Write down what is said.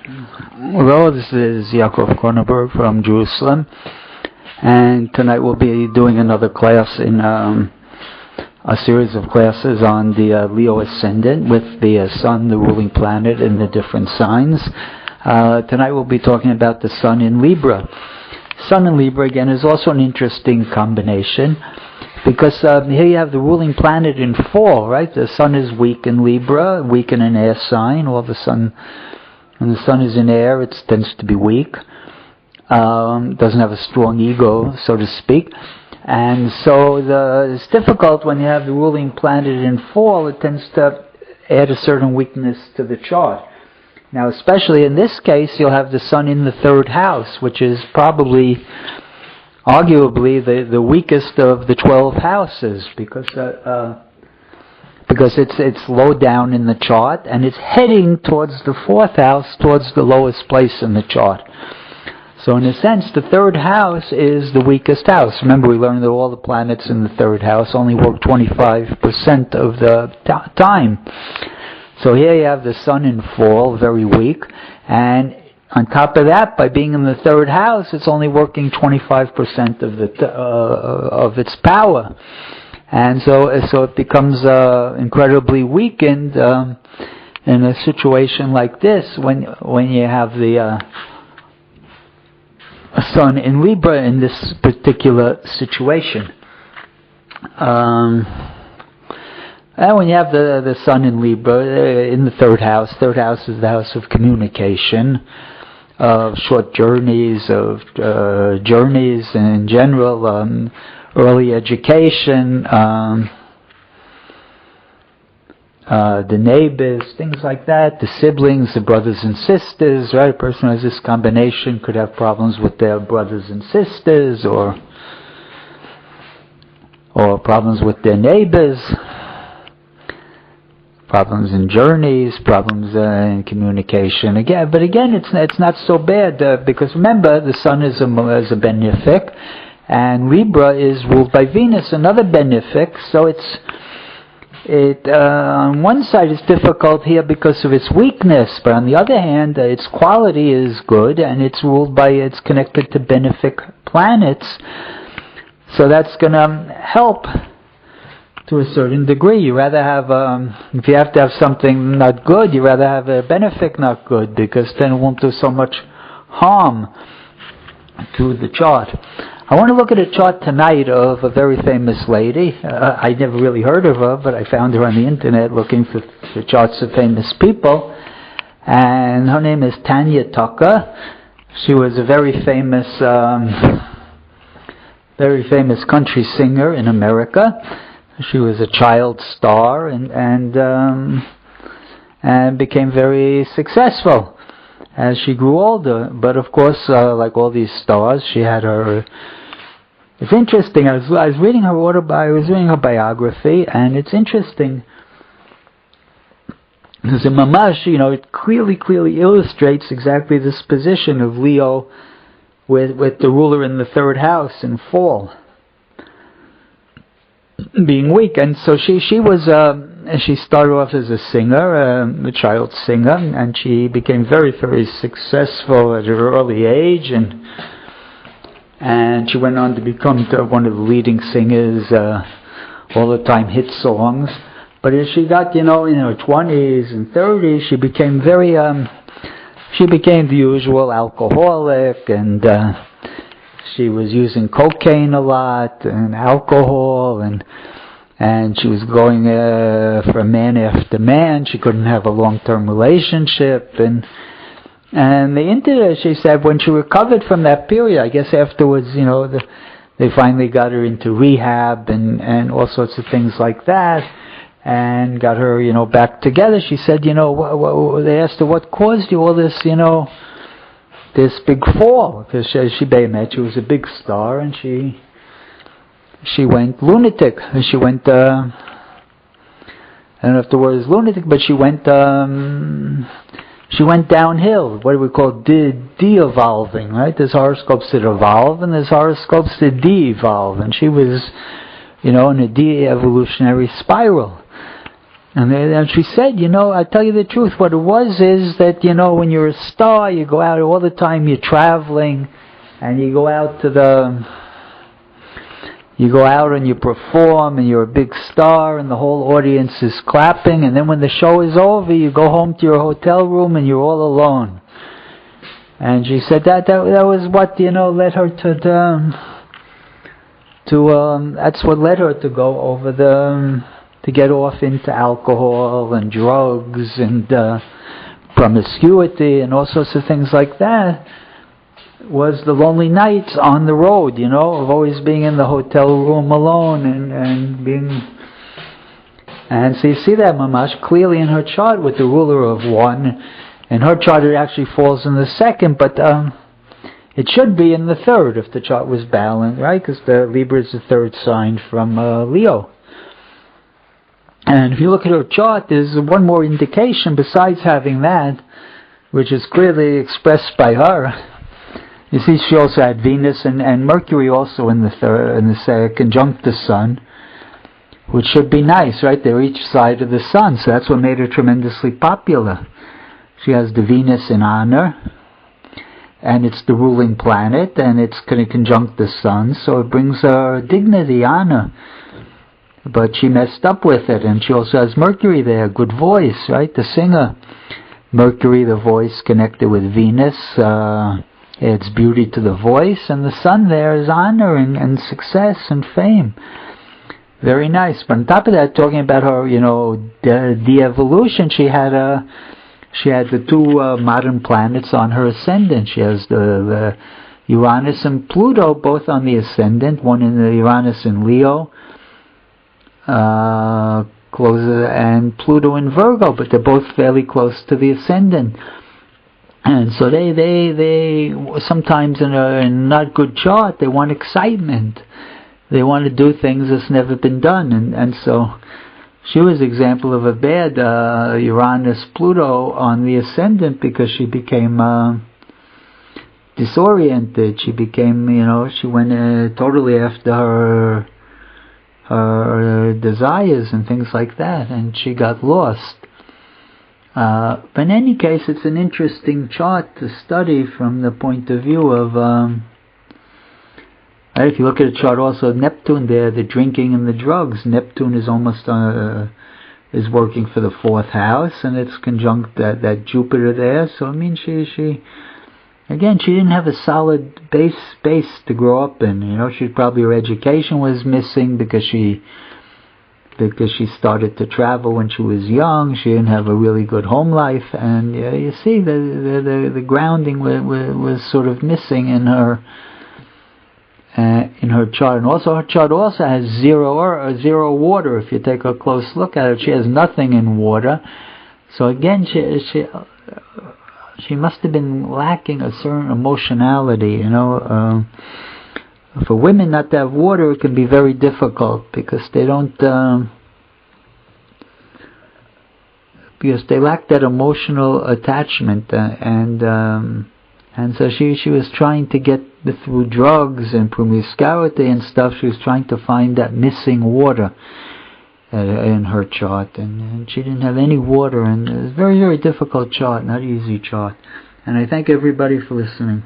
Hello, this is Yaakov Kronenberg from Jerusalem, and tonight we'll be doing another class in a series of classes on the Leo ascendant with the Sun, the ruling planet, and the different signs. Tonight we'll be talking about the Sun in Libra. Sun in Libra, again, is also an interesting combination because here you have the ruling planet in fall, right? The Sun is weak in Libra, weak in an air sign. When the Sun is in air, it tends to be weak. Doesn't have a strong ego, so to speak. And so it's difficult when you have the ruling planet in fall. It tends to add a certain weakness to the chart. Now, especially in this case, you'll have the Sun in the third house, which is probably, arguably, the weakest of the 12 houses, because it's low down in the chart, and it's heading towards the fourth house, towards the lowest place in the chart. So in a sense, the third house is the weakest house. Remember, we learned that all the planets in the third house only work 25% of the time. So here you have the Sun in fall, very weak, and on top of that, by being in the third house, it's only working 25% of its power. And so it becomes incredibly weakened in a situation like this when you have the Sun in Libra in this particular situation. And when you have the Sun in Libra in the third house is the house of communication, of short journeys, journeys in general, early education, the neighbors, things like that, the siblings, the brothers and sisters, right? A person who has this combination could have problems with their brothers and sisters, or problems with their neighbors, problems in journeys, problems in communication. But again, it's not so bad because remember, the Sun is a benefic, and Libra is ruled by Venus, another benefic. So on one side it's difficult here because of its weakness, but on the other hand, its quality is good, and it's connected to benefic planets. So that's going to help to a certain degree. You rather have, if you have to have something not good, you rather have a benefic not good, because then it won't do so much harm to the chart. I want to look at a chart tonight of a very famous lady. I never really heard of her, but I found her on the internet looking for the charts of famous people. And her name is Tanya Tucker. She was a very famous country singer in America. She was a child star and became very successful as she grew older. But of course, like all these stars, she had her. It's interesting. I was reading her biography, and it's interesting because in Mamash, it clearly illustrates exactly this position of Leo with the ruler in the third house in fall, being weak. And so she started off as a singer, a child singer, and she became very, very successful at her early age, and she went on to become one of the leading singers, all the time hit songs. But as she got, in her 20s and 30s, she became the usual alcoholic, and she was using cocaine a lot and alcohol, and she was going for man after man. She couldn't have a long-term relationship, and she said when she recovered from that period, I guess afterwards, they finally got her into rehab and all sorts of things like that, and got her, back together. She said, they asked her, what caused you all this, this big fall? Because she was a big star, and she went lunatic. She went, I don't know if the word is lunatic, but she went downhill. What do we call de-evolving, right? There's horoscopes that evolve, and there's horoscopes that de-evolve. And she was, in a de-evolutionary spiral. And she said, I tell you the truth, what it was is that, when you're a star, you go out all the time, you're traveling, and you go out and you perform, and you're a big star, and the whole audience is clapping, and then when the show is over, you go home to your hotel room, and you're all alone. And she said that was what, led her that's what led her to go over to get off into alcohol and drugs and promiscuity and all sorts of things like that, was the lonely nights on the road, of always being in the hotel room alone and so you see that mamash clearly in her chart with the ruler of 1. In her chart it actually falls in the 2nd, but it should be in the 3rd if the chart was balanced, right? Because the Libra is the 3rd sign from Leo. And if you look at her chart, there's one more indication besides having that, which is clearly expressed by her. You see, she also had Venus and Mercury also in the 2nd, conjunct the Sun, which should be nice, right? They're each side of the Sun, so that's what made her tremendously popular. She has the Venus in honor, and it's the ruling planet, and it's going to conjunct the Sun, so it brings her dignity, honor. But she messed up with it, and she also has Mercury there, good voice, right? The singer. Mercury, the voice, connected with Venus, adds beauty to the voice, and the Sun there is honor and success and fame. Very nice. But on top of that, talking about her, de-evolution, she had the 2 modern planets on her ascendant. She has the Uranus and Pluto, both on the ascendant, one in the Uranus in Leo, closer, and Pluto in Virgo, but they're both fairly close to the ascendant. And so they sometimes in a not good chart, they want excitement. They want to do things that's never been done, and so she was an example of a bad Uranus-Pluto on the ascendant, because she became disoriented. She became, she went totally after her desires and things like that, and she got lost. But in any case, it's an interesting chart to study from the point of view of if you look at a chart also, Neptune there, the drinking and the drugs. Neptune is almost is working for the 4th house, and it's conjunct that Jupiter there. So I mean, she didn't have a solid base to grow up in. She probably, her education was missing because she started to travel when she was young. She didn't have a really good home life, and you see the grounding was sort of missing in her chart. And also her chart also has zero water. If you take a close look at it, she has nothing in water. So again, she must have been lacking a certain emotionality. For women not to have water, it can be very difficult, because they don't because they lack that emotional attachment, and so she was trying to get through drugs and promiscuity and stuff. She was trying to find that missing water in her chart, and she didn't have any water, and it was a very, very difficult chart, not easy chart. And I thank everybody for listening.